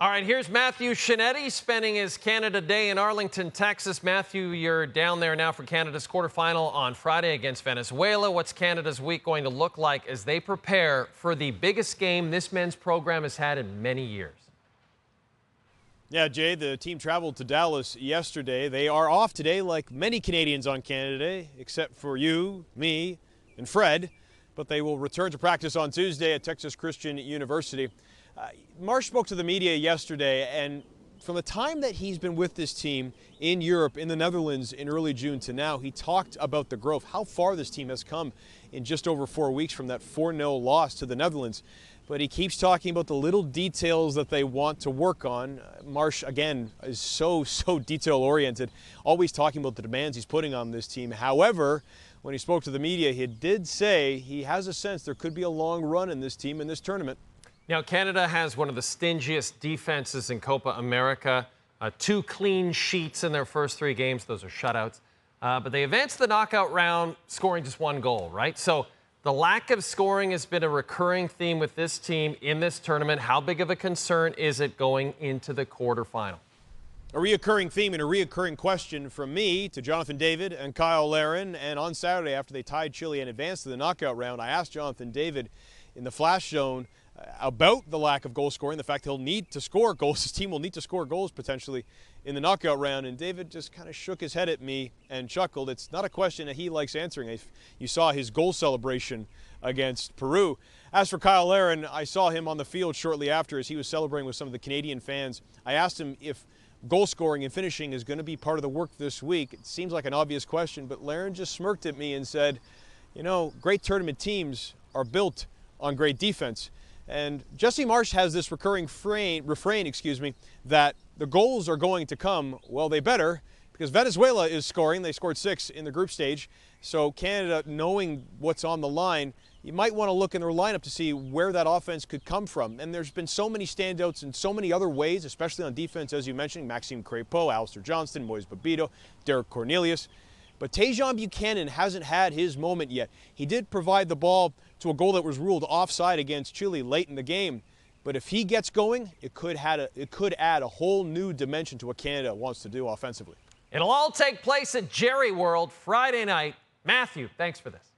All right, here's Matthew Scianitti spending his Canada Day in Arlington, Texas. Matthew, you're down there now for Canada's quarterfinal on Friday against Venezuela. What's Canada's week going to look like as they prepare for the biggest game this men's program has had in many years? Yeah, Jay, the team traveled to Dallas yesterday. They are off today, like many Canadians on Canada Day, except for you, me, and Fred. But they will return to practice on Tuesday at Texas Christian University. Marsch spoke to the media yesterday, and from the time that he's been with this team in Europe, in the Netherlands in early June to now, he talked about the growth, how far this team has come in just over 4 weeks from that 4-0 loss to the Netherlands. But he keeps talking about the little details that they want to work on. Marsch, again, is so detail-oriented, always talking about the demands he's putting on this team. However, when he spoke to the media, he did say he has a sense there could be a long run in this team in this tournament. Now, Canada has one of the stingiest defenses in Copa America. 2 clean sheets in their first 3 games. Those are shutouts. But they advanced the knockout round scoring just 1 goal, right? So the lack of scoring has been a recurring theme with this team in this tournament. How big of a concern is it going into the quarterfinal? A reoccurring theme and a reoccurring question from me to Jonathan David and Kyle Larin. And on Saturday, after they tied Chile and advanced to the knockout round, I asked Jonathan David in the flash zone about the lack of goal scoring, the fact he'll need to score goals. His team will need to score goals potentially in the knockout round. And David just kind of shook his head at me and chuckled. It's not a question that he likes answering. If you saw his goal celebration against Peru. As for Kyle Larin, I saw him on the field shortly after as he was celebrating with some of the Canadian fans. I asked him if goal scoring and finishing is going to be part of the work this week. It seems like an obvious question, but Larin just smirked at me and said, you know, great tournament teams are built on great defense. And Jesse Marsch has this recurring refrain, that the goals are going to come. Well, they better, because Venezuela is scoring. They scored 6 in the group stage. So Canada, knowing what's on the line, you might want to look in their lineup to see where that offense could come from. And there's been so many standouts in so many other ways, especially on defense, as you mentioned, Maxime Crépeau, Alistair Johnston, Moise Babito, Derek Cornelius. But Tajon Buchanan hasn't had his moment yet. He did provide the ball to a goal that was ruled offside against Chile late in the game. But if he gets going, it could add a whole new dimension to what Canada wants to do offensively. It'll all take place at Jerry World Friday night. Matthew, thanks for this.